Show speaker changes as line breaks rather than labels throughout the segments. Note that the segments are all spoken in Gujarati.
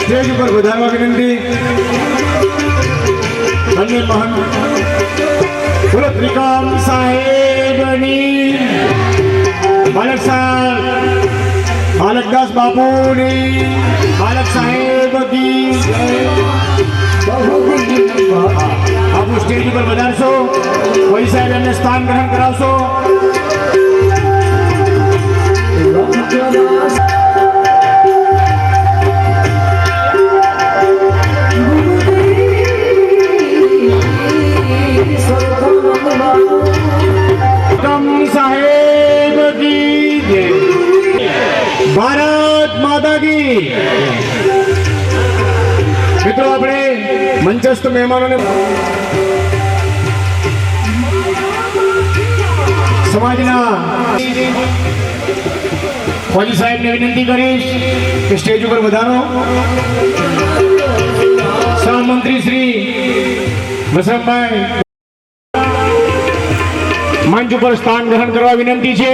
स्टेज पर વધારવા વિનંતી अन्य महान बोलो त्रिकाम साहेबनी बालक साहब बालकदास बापूनी बालक साहेब की आप स्टेज पर વધારશો वही साहेब એમને સ્થાન ગ્રહણ કરાવશો साहेब की भारत माता की मित्रों अपने मंचस्थ मेहमानों ने समाजना फौजी साहेब ने विनंती करी कि स्टेज पर વધારો सहमंत्री श्री वसंतभाई मंच पर स्थान ग्रहण करवा विनंती है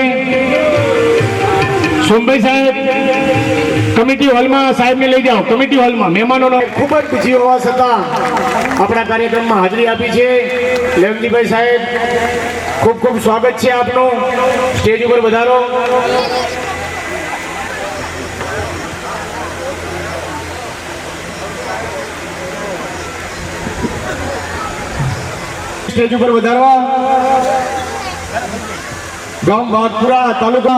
सोमभाई साहेब कमिटी हॉल में साहेब ने लई जाओ कमिटी हॉल में मेहमानों खूब ज बिजी होवा छतां अपना कार्यक्रम में हाजरी आपी है लेवजीभाई साहेब खूब खूब स्वागत है आपनो स्टेज पर વધારો स्टेज पर વધારવા गांव बागपुरा तालुका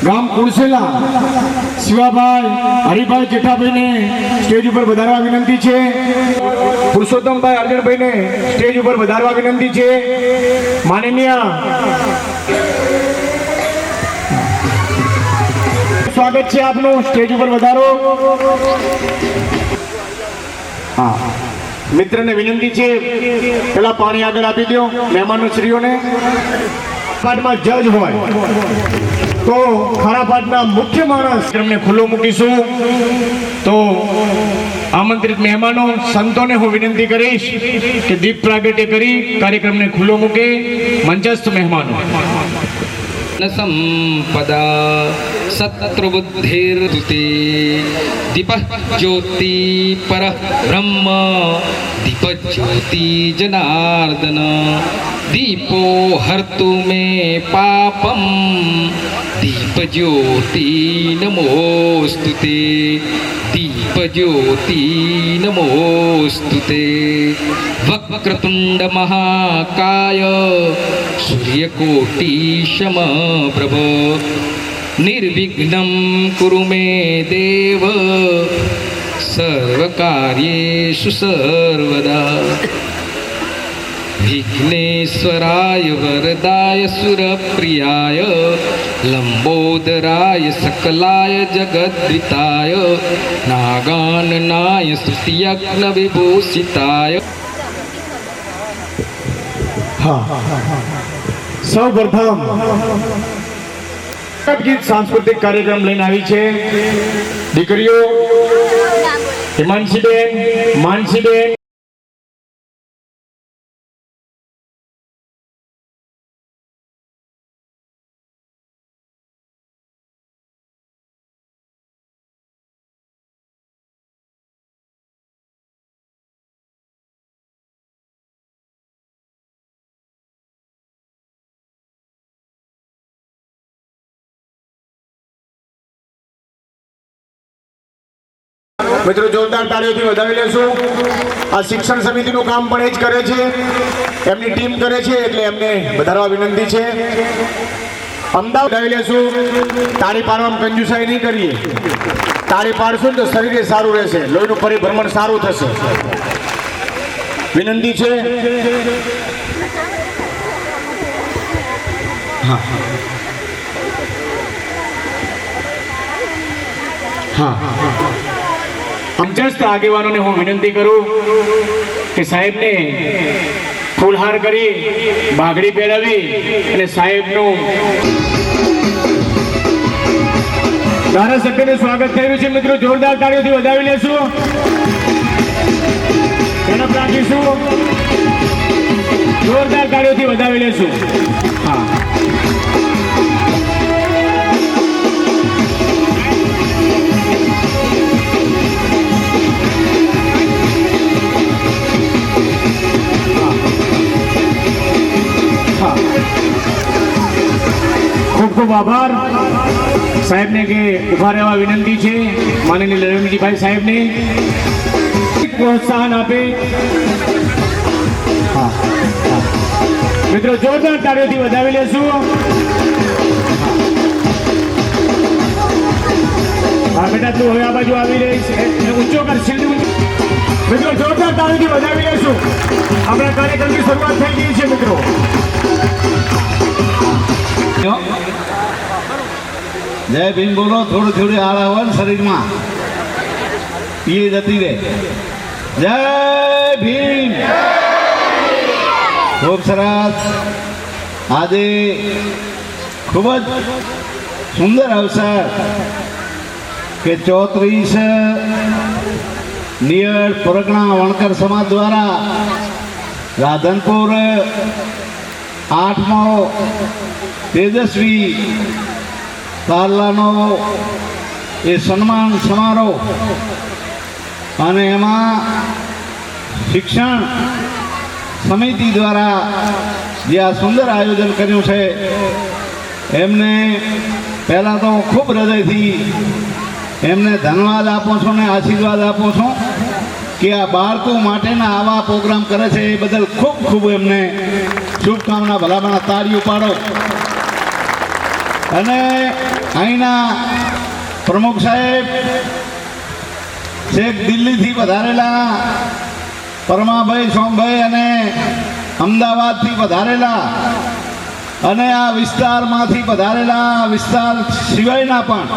ગામ કુણસેલા શિવાભાઈ હરિભાઈ જેઠાભાઈને સ્ટેજ ઉપર વધારવા વિનંતી છે. પુરુષોત્તમભાઈ અર્જુનભાઈને સ્ટેજ ઉપર વધારવા વિનંતી છે. માનનીય સ્વાગત છે આપનું, સ્ટેજ ઉપર વધારો. હા, મિત્રને વિનંતી છે પેલા પાણી આગળ આપી દો મહેમાનો શ્રીઓને. પાઠમાં જજ હોય તો ખરા પાઠના મુખ્ય માણસ કાર્યક્રમને ખુલ્લો મૂકીશું. તો આમંત્રિત મહેમાનો સંતોને હું વિનંતી કરીશ કે દીપ પ્રાગટ્ય કરી કાર્યક્રમને ખુલ્લો મૂકે. મંચસ્થ મહેમાનો
સંપદા શત્રુબુદ્ધિર્તુતે દીપ જ્યોતિ પર બ્રહ્મ દીપ જ્યોતિ જનાર્દન દીપો હર્તુ મે પાપમ દીપ જ્યોતિ નમોસ્તુતે દીપ જ્યોતિ નમોસ્તુતે વક્રતુંડ મહાકાય સૂર્યકોટી સમપ્રભ નિર્વિઘ્नं કુરુ મે દેવ સર્વકાર્યેષુ સર્વદા વિઘ્નેશ્વરાય વરદાય સુરપ્રિયાય લંબોદરાય સકલાય જગદ્વિતાય નાગાનનાય સ્તુતિયજ્ઞ વિભૂષિતાય.
સૌ પ્રથમ ગીત સાંસ્કૃતિક કાર્યક્રમ લઈને આવી છે દીકરીઓ હિમાંશીબેન, માનસીબેન, મિત્રો જોરદાર તાળીઓથી વધાવી લેશું. આ શિક્ષણ સમિતિનું કામ પણ એ જ કરે છે, એમની ટીમ કરે છે, એટલે એમને વધારવા વિનંતી છે. અમદાવાદ વધાવી લેશું. તાળી પાડવામાં કંજુસાઈ નહીં કરીએ. તાળી પાડશું તો શરીરે સારું રહેશે, લોહીનું પરિભ્રમણ સારું થશે. વિનંતી છે. હા હા સમજસ્ત આગેવાનોને હું વિનંતી કરું કે સાહેબને ફૂલહાર કરી બાગડી પહેરાવી અને સાહેબનું ધારાસભ્યનું સ્વાગત થયું છે. મિત્રો જોરદાર તાળીઓથી વધાવી લેશું, ઝડપ રાખીશું. જોરદાર તાળીઓથી વધાવી લેશું. હા ખૂબ ખૂબ આભાર સાહેબને કે ઉભા રહેવા વિનંતી છે. માનનીય લરમજીભાઈ સાહેબને પ્રોત્સાહન આપે. મિત્રો જોરદાર તાળીઓથી વધાવી લેશું. હા બેટા તું હવે આ બાજુ આવી રહીશ, ઊંચો કર શિલ્ડ. મિત્રો જોરદાર તાળીઓથી વધાવી લેશું. આપણા કાર્યક્રમની શરૂઆત થઈ ગઈ છે. મિત્રો
જય ભીમ બોલો. થોડી થોડી આળ આવે ને શરીરમાં એ જતી રહે. જય ભીમ. ખૂબ સરસ. આજે ખૂબ જ સુંદર અવસર કે 34 નિયર પરગણા વણકર સમાજ દ્વારા રાધનપુર 8મો તેજસ્વી તારલાનો એ સન્માન સમારોહ અને એમાં શિક્ષણ સમિતિ દ્વારા જે આ સુંદર આયોજન કર્યું છે એમને પહેલાં તો ખૂબ હૃદયથી એમને ધન્યવાદ આપું છું ને આશીર્વાદ આપું છું કે આ બાળકો માટેના આવા પ્રોગ્રામ કરે છે એ બદલ ખૂબ ખૂબ એમને શુભકામના. ભલામણા તાળીઓ પાડો. અને અહીંના પ્રમુખ સાહેબ છેક દિલ્હીથી પધારેલા પરમાભાઈ સોમભાઈ અને અમદાવાદથી પધારેલા અને આ વિસ્તારમાંથી પધારેલા વિસ્તાર સિવાયના પણ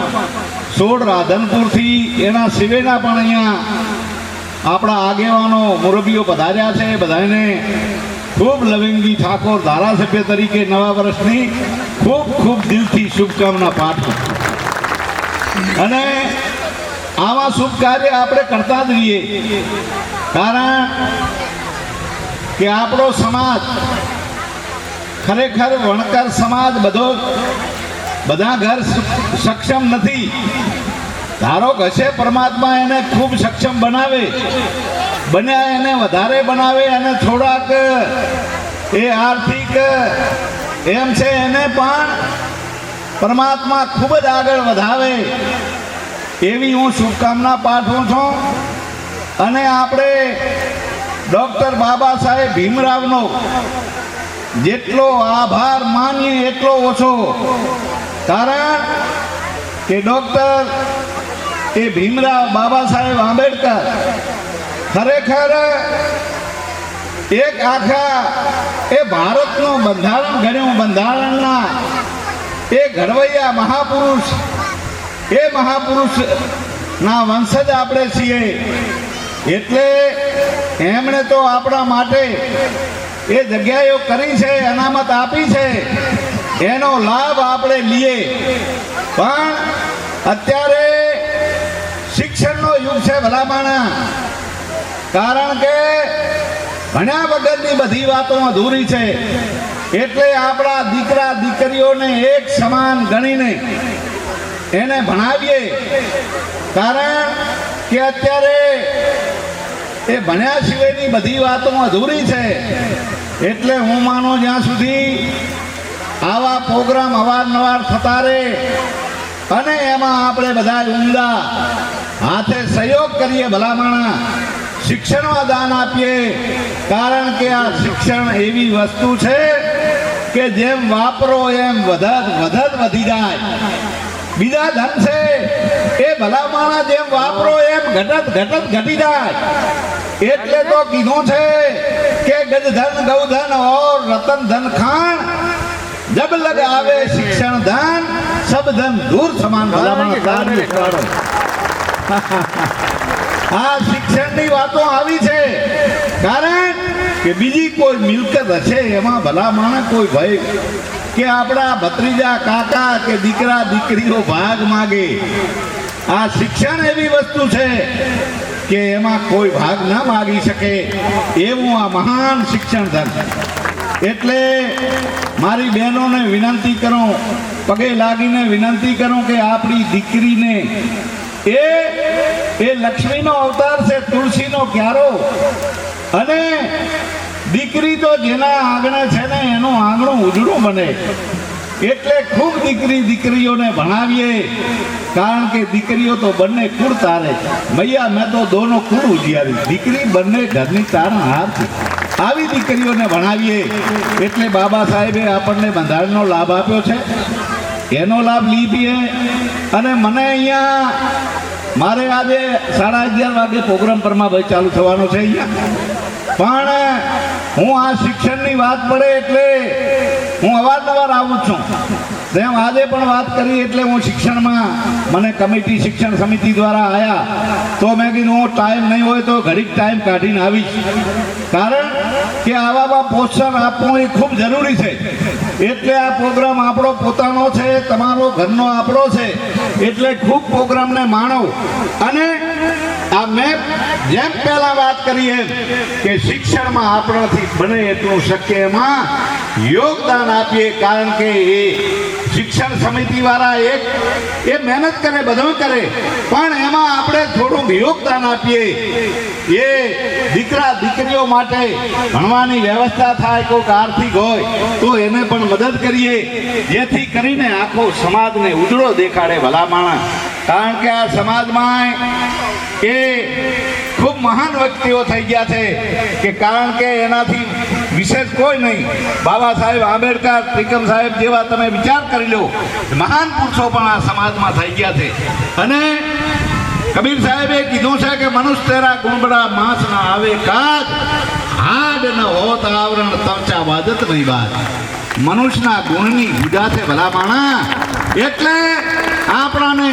સોળ રાધનપુરથી એના સિવાયના પણ અહીંયા આપણા આગેવાનો મુરબીઓ પધાર્યા છે. બધાને ખૂબ લવિંગજી ઠાકોર ધારાસભ્ય તરીકે નવા વર્ષની ખૂબ ખૂબ દિલથી શુભકામના પાઠવું. અને આવા શુભ કાર્ય આપણે કરતા જ રહીએ, કારણ કે આપણો સમાજ ખરેખર વણકર સમાજ બધા ઘર સક્ષમ નથી. ધારો કે હશે પરમાત્મા એને ખૂબ સક્ષમ બન્યા એને વધારે બનાવે અને થોડાક એ આર્થિક એમ છે એને પણ પરમાત્મા ખૂબ જ આગળ વધાવે એવી હું શુભકામના પાઠવું છું. અને આપણે ડૉક્ટર બાબા સાહેબ ભીમરાવનો જેટલો આભાર માનીએ એટલો ઓછો, કારણ કે ડૉક્ટર એ ભીમરાવ બાબા સાહેબ આંબેડકર ખરેખર એક આખા એ ભારતનું બંધારણ ઘડ્યું. બંધારણના એ ઘડવૈયા મહાપુરુષના વંશજ આપણે છીએ. એટલે એમણે તો આપણા માટે એ જગ્યાઓ કરી છે, અનામત આપી છે, એનો લાભ આપણે લઈએ. પણ અત્યારે શિક્ષણનો યુગ છે ભલામણા, કારણ કે ભણ્યા વગરની બધી વાતો અધૂરી છે. એટલે આપણા દીકરા દીકરીઓને એક સમાન ગણીને એને ભણાવીએ, કારણ કે અત્યારે એ ભણ્યા સિવાયની બધી વાતો અધૂરી છે. એટલે હું માનું જ્યાં સુધી આવા પ્રોગ્રામ અવારનવાર થતા રહે અને એમાં આપણે બધા ઉમદા હાથે સહયોગ કરીએ, ભલામણા શિક્ષણમાં દાન આપીએ. કારણ કે આ શિક્ષણ એવી વસ્તુ છે કે જેમ વાપરો એમ વધત વધી જાય. બીજા ધન છે એ ભલામણા જેમ વાપરો એમ ઘટત ઘટી જાય. એટલે તો કીધું છે કે ગજધન ગૌધન ઓર રતન ધન ખાન જબ લગ આવે શિક્ષણ ધન સબ ધન દૂર સમાન. આ શિક્ષણની વાતો આવી છે, કારણ કે બીજી કોઈ મિલકત હશે એમાં ભલામણ કોઈ ભય કે આપણા ભત્રીજા કાકા કે દીકરા દીકરીઓ ભાગ માગે. આ શિક્ષણ એવી વસ્તુ છે કે એમાં કોઈ ભાગ ના માગી શકે એવું આ મહાન શિક્ષણ ધન. એટલે મારી બહેનોને વિનંતી કરું, પગે લાગીને વિનંતી કરું કે આપણી દીકરીને એ લક્ષ્મીનો અવતાર છે, તુલસીનો ક્યારો. અને દીકરી તો જેના આંગણે છે ને એનું આંગણું ઉજળું બને. એટલે ખૂબ દીકરીઓને ભણાવીએ, કારણ કે દીકરીઓ તો બંને કુળ તારે. મૈયા મેં તો દોનો કુળ ઉજિયારી, દીકરી બંને ઘરની તારા હાર છે. આવી દીકરીઓને ભણાવીએ. એટલે બાબા સાહેબે આપણને બંધારણનો લાભ આપ્યો છે, એનો લાભ લીધીએ. અને મને અહીંયા મારે આજે 11:30 વાગે પ્રોગ્રામ પરમાભાઈ ચાલુ થવાનો છે અહીંયા. પણ હું આ શિક્ષણની વાત પડે એટલે હું અવારનવાર આવું છું. તેમ આજે પણ વાત કરી એટલે હું શિક્ષણમાં મને કમિટી શિક્ષણ સમિતિ દ્વારા આવ્યા તો મેં કીધું હું ટાઈમ નહીં હોય તો ઘડીક ટાઈમ કાઢીને આવીશ. કારણ કે આવામાં પ્રોત્સાહન આપવું એ ખૂબ જરૂરી છે. એટલે આ પ્રોગ્રામ આપણો પોતાનો છે, તમારો ઘરનો આપણો છે. એટલે ખૂબ પ્રોગ્રામને માણો. અને આ મેં જેમ પહેલા વાત કરી એમ કે શિક્ષણમાં આપણાથી બને એટલું શક્ય એમાં યોગદાન આપીએ. કારણ કે એ શિક્ષણ સમિતિ વાળા એ મહેનત કરે, બધું કરે, પણ એમાં આપણે થોડું યોગદાન આપીએ. એ દીકરા દીકરીઓ માટે ભણવાની વ્યવસ્થા થાય, કોઈક આર્થિક હોય તો એને પણ મદદ કરીએ, જેથી કરીને આખો સમાજને ઉજળો દેખાડે ભલામણા. કારણ કે આ સમાજમાં એ ખૂબ મહાન વ્યક્તિઓ થઈ ગયા છે કે કારણ કે એનાથી વિશેષ કોઈ નહીં. બાબા સાહેબ આંબેડકર, ત્રિકમ સાહેબ જેવા તમે વિચાર કરી લો, મહાન પુરુષો પણ આ સમાજમાં થઈ ગયા છે. અને કબીર સાહેબે કીધું છે કે મનુષ્ય તેરા ગુણબડા માંસ ના આવે કાજ, હાડ ન હોત આવરણ તમચા વાદત નહીં બાદ. મનુષ્યના ગુણની ગુજા છે ભલા માણા. એટલે આપણાને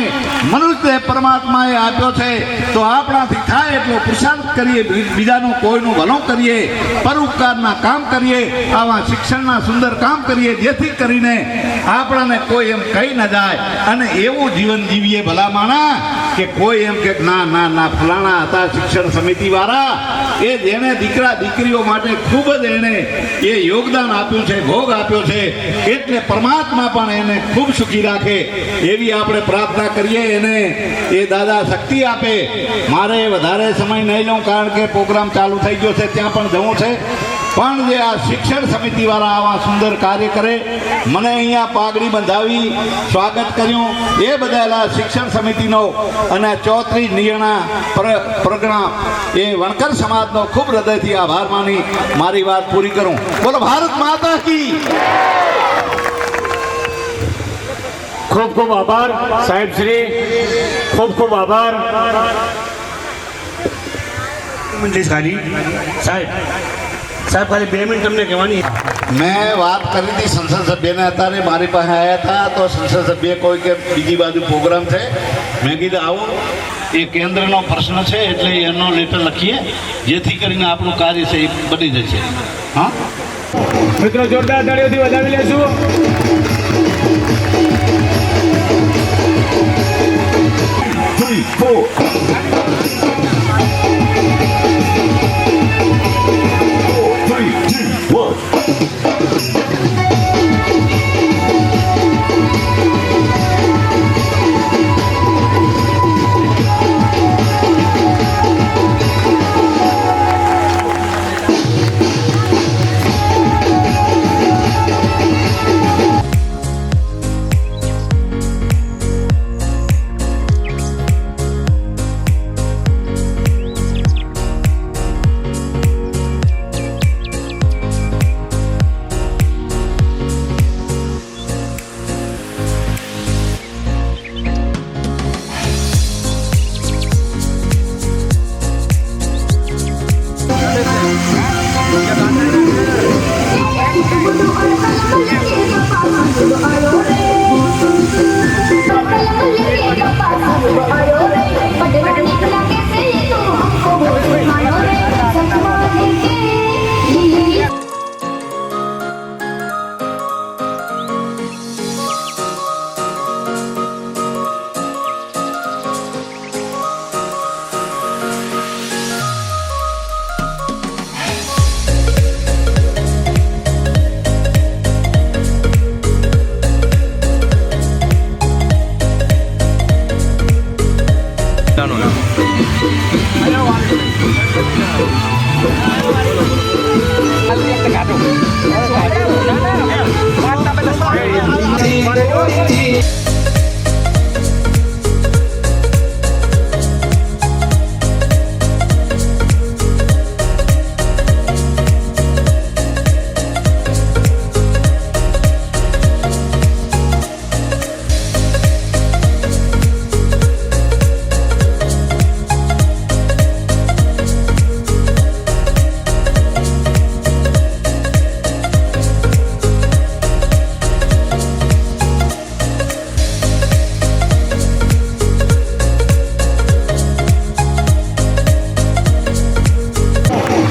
મનુષ્ય પરમાત્માએ આપ્યો છે તો આપણાથી થાય એટલો પુરુષાર્થ કરીએ, બીજાનું કોઈનું ભલું કરીએ, પરોપકારના કામ કરીએ, આવા શિક્ષણના સુંદર કામ કરીએ, જેથી કરીને આપણાને કોઈ એમ કહી ન જાય અને એવું જીવન જીવીએ ભલા માણા કે કોઈ એમ કે ના ના ના ફલાણા હતા શિક્ષણ સમિતિવાળા, એ જેણે દીકરા દીકરીઓ માટે ખૂબ જ એણે એ યોગદાન આપ્યું છે, ભોગ આપ્યો છે, એટલે પરમાત્મા પણ એને ખૂબ સુખી રાખે એવી આપણે પ્રાર્થના કરીએ. એને એ દાદા શક્તિ આપે. મારે વધારે સમય નહીં લઉં કારણ કે પ્રોગ્રામ ચાલુ થઈ ગયો છે, ત્યાં પણ જવું છે. પણ જે આ શિક્ષણ સમિતિવાળા આવા સુંદર કાર્ય કરે, મને અહીંયા પાઘડી બંધાવી સ્વાગત કર્યું, એ બધાલા શિક્ષણ સમિતિનો અને 34 નિયણા પ્રગણા એ વણકર સમાજનો ખૂબ હૃદયથી આભાર માની મારી વાત પૂરી કરું. બોલો ભારત માતા કી.
ખૂબ ખૂબ આભાર સાહેબ શ્રી, ખૂબ ખૂબ આભાર.
સાહેબ સાહેબ ખાલી 2 મિનિટ તમને કહેવાની.
મેં વાત કરી હતી સંસદ સભ્યને, અત્યારે મારી પાસે આવ્યા હતા તો સંસદ સભ્ય કોઈ કે બીજી બાજુ પ્રોગ્રામ છે. મેં કીધું આવો, એ કેન્દ્રનો પ્રશ્ન છે એટલે એનો લેટર લખીએ જેથી કરીને આપણું કાર્ય છે એ બની જશે. હા
મિત્રો, જોરદાર તાળીઓથી વધાવી લેશું.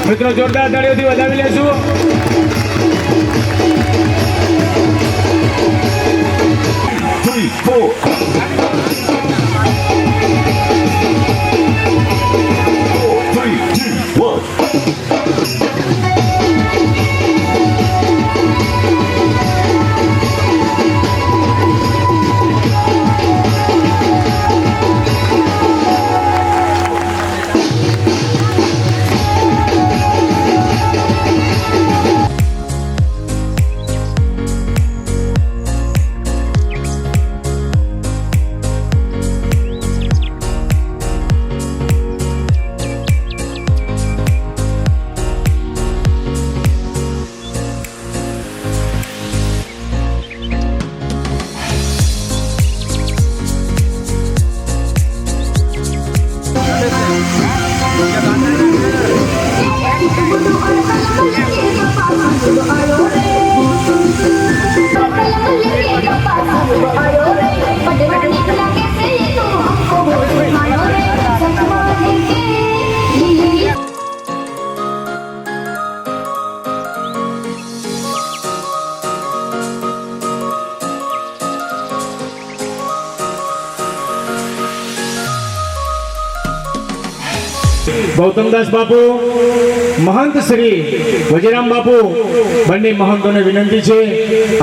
મિત્રો, જોરદાર તાળીઓથી વધાવી લેશું. ગૌતમદાસ બાપુ, મહંત શ્રી વજીરામ બાપુ, બંને મહંતોને વિનંતી છે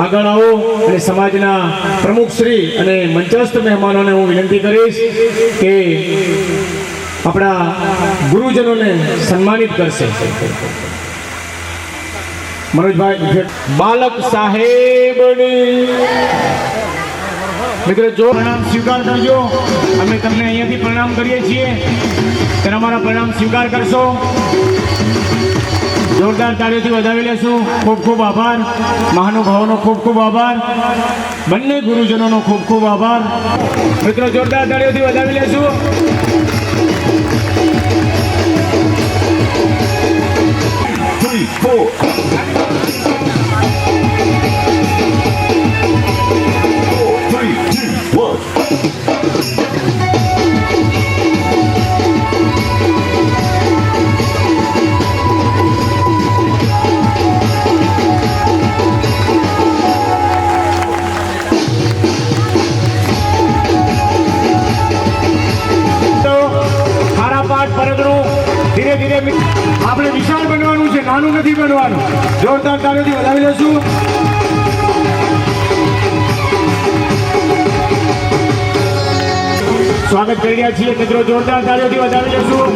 આગળ આવો અને સમાજના પ્રમુખ શ્રી અને મંચસ્થ મહેમાનોને હું વિનંતી કરીશ કે આપણા ગુરુજનોને સન્માનિત કરશે. મનોજભાઈ બાલક સાહેબની મિત્રો જો પ્રણામ સ્વીકાર કરજો. અમે તમને અહીંયાથી પ્રણામ કરીએ છીએ, ત્યારે અમારા પ્રણામ સ્વીકાર કરશો. જોરદાર તાળીઓથી વધાવી લેશું. ખૂબ ખૂબ આભાર. મહાનુભાવોનો ખૂબ ખૂબ આભાર. બંને ગુરુજનોનો ખૂબ ખૂબ આભાર. મિત્રો જોરદાર તાળીઓથી વધાવી લેશું. ધીરે ધીરે આપણે વિશાળ બનવાનું છે, નાનું નથી બનવાનું. જોરદાર તાળીઓથી વધાવી લેશું. સ્વાગત કરી રહ્યા છીએ મિત્રો, જોરદાર તાળીઓથી વધાવી લેશું.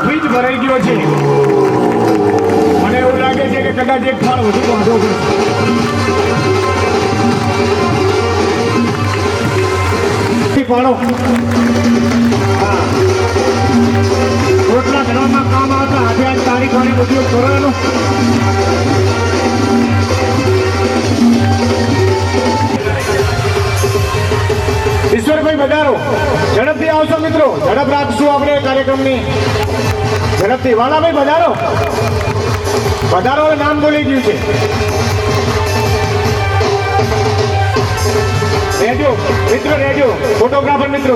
ફ્રીજ ભરાઈ ગયો છે. મને એવું લાગે છે કે કદાચ એક ફાળ વધુ વાંધો પડશે. પાડો રોટલા ઘરમાં કામ આવતા આજે આજ તારીખોને ઉપયોગ કરો એનો. ઈશ્વરભાઈ વધારો ઝડપથી આવશો મિત્રો, ઝડપ રાખશું આપણે કાર્યક્રમની. ઝડપથી વાલાભાઈ વધારો વધારો નામ બોલી ગયું છે. રેડિયો મિત્રો, રેડિયો ફોટોગ્રાફર મિત્રો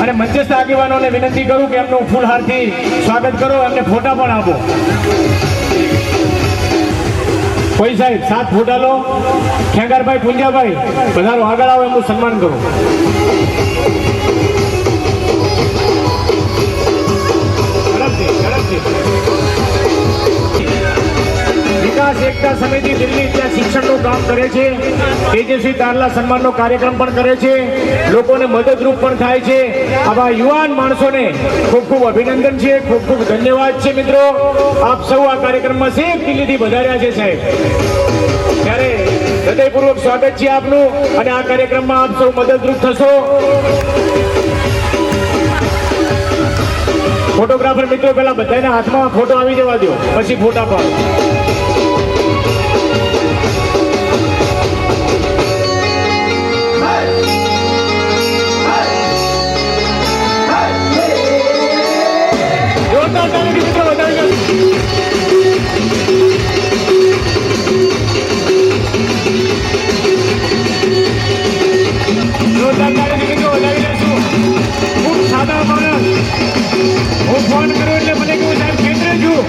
અને મંચસ્થ આગેવાનોને વિનંતી કરું કે એમનું ફૂલહારથી સ્વાગત કરો, એમને ફોટા પણ આપો. કોઈ સાહેબ 7 ફોટા લો. ખેંગારભાઈ, પુંજાભાઈ વધારો આગળ આવો, એમનું સન્માન કરો. વિકાસ એકતા સમિતિ દિલ્હી ત્યાં શિક્ષણનું કામ કરે છે. તેજસ્વી તારલા સન્માનનો કાર્યક્રમ પણ કરે છે, લોકોને મદદરૂપ પણ થાય છે. આવા યુવાન માણસોને ખૂબ ખૂબ અભિનંદન છે, ખૂબ ખૂબ ધન્યવાદ છે. મિત્રો આપ સૌ આ કાર્યક્રમમાં શેખ દિલ્હીથી વધાર્યા છે સાહેબ, ત્યારે હૃદયપૂર્વક સ્વાગત છે આપનું. અને આ કાર્યક્રમમાં આપ સૌ મદદરૂપ થશો. ફોટોગ્રાફર મિત્રો પેલા બધાના હાથમાં ફોટો આવી જવા દો, પછી ફોટા પાડો. જોરદાર તાળીથી મિત્રો વધાવી લો. જોરદાર તાળીથી મિત્રો વધાવી લેશું. ખૂબ સાદા માણસ. હું ફોન કરું એટલે મને કેવું સાહેબ કેન્દ્ર છું,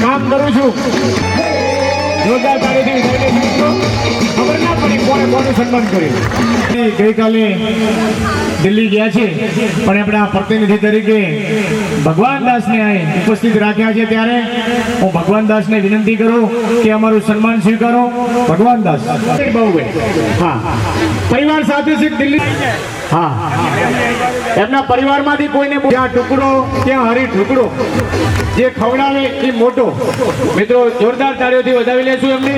કામ કરું છું. જોરદાર તાળીથી વધાવી લેશું મિત્રો. ખબર ના પડી કોને કોનું સન્માન કર્યું. ગઈકાલે દિલ્હી ગયા છે, પણ આપણે આ પ્રતિનિધિ તરીકે ભગવાન દાસને અહીં ઉપસ્થિત રાખ્યા છે, ત્યારે હું ભગવાન દાસને વિનંતી કરું કે અમારું સન્માન સ્વીકારો. ભગવાન દાસ હા પરિવાર સાથે છે દિલ્હી. હા એમના પરિવારમાંથી કોઈને ત્યાં ટુકડો ત્યાં હરી ટુકડો જે ખવડાવે એ મોટો. મિત્રો જોરદાર તાળીઓથી વધાવી લેશું એમને.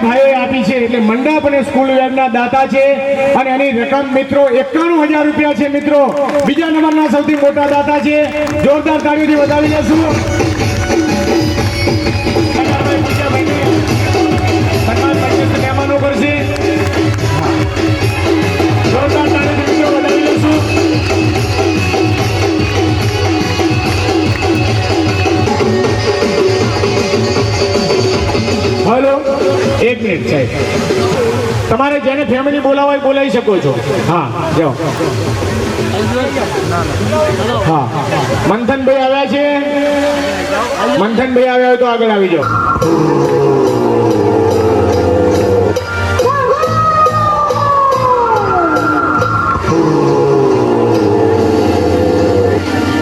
ભાઈઓએ આપી છે એટલે મંડપ અને સ્કૂલ રૂપિયાના દાતા છે અને એની રકમ મિત્રો 91,000 રૂપિયા છે મિત્રો. બીજા નંબરના સૌથી મોટા દાતા છે. જોરદાર તાળીઓથી વધાવી લેશું. સન્માન મહેમાનો કરશે. જોરદાર તાળીઓથી મિત્રો વધાવી લેશું. હેલો, 1 મિનિટ સાહેબ. તમારે જેને ફેમિલી બોલાવો હોય બોલાવી શકો છો. હા જાઓ. હા, મંથનભાઈ આવ્યા છે. મંથનભાઈ આવ્યા હોય તો આગળ આવી જાઓ.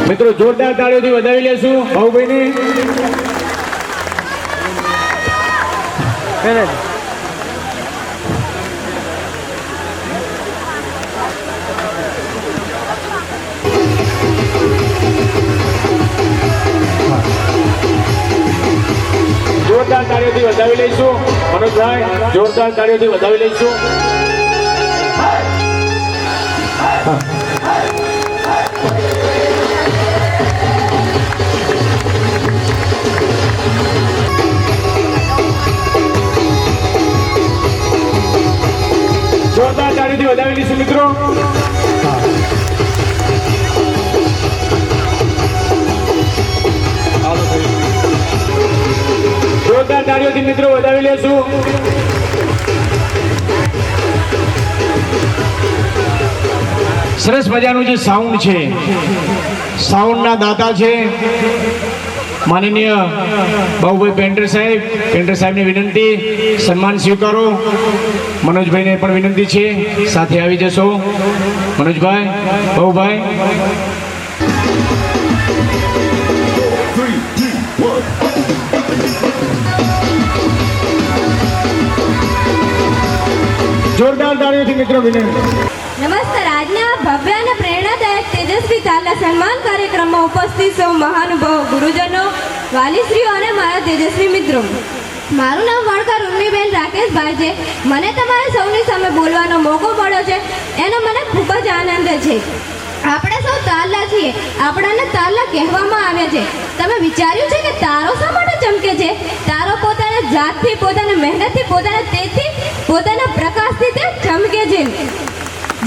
મિત્રો જોરદાર તાળીઓથી વધાવી લેશું ભાઉભાઈને. જોરદાર તાળીઓથી વધાવી લઈશું. મનોજભાઈ જોરદાર તાળીઓથી વધાવી લઈશું. જોરદાર તાળીઓથી વધાવી લઈશું મિત્રો. જોરદાર તાળીઓથી મિત્રો વધાવી લેશું. સરસ મજાનું જે સાઉન્ડ છે, સાઉન્ડના દાતા છે માનનીય બાબુભાઈ પેન્ટર સાહેબની વિનંતી, સન્માન સ્વીકારો. મનોજભાઈને પણ વિનંતી છે, સાથે આવી જશો. મનોજભાઈ, બાબુભાઈ. જોરદાર તાળીઓથી મિત્રો વિનંતી.
નમસ્કાર. આજના ભવ્ય અને પ્રેરણાદાયક તેજસ્વી તાલના સન્માન કાર્યક્રમમાં ઉપસ્થિત સૌ મહાનુભાવો, ગુરુજનો, વાલીશ્રીઓ અને મારા તેજસ્વી મિત્રો. મારું નામ વણકર ઉર્મિબેન રાકેશભાઈ છે. મને તમારા સૌની સામે બોલવાનો મોકો મળ્યો છે એનો મને ખૂબ જ આનંદ છે. આપણે સૌ તારલા છીએ. આપણાને તારલા કહેવામાં આવે છે. તમે વિચાર્યું છે કે તારો શા માટે ચમકે છે? તારો પોતાના જાતથી, પોતાના મહેનતથી, પોતાના તેજથી, પોતાના પ્રકાશથી તે ચમકે છે.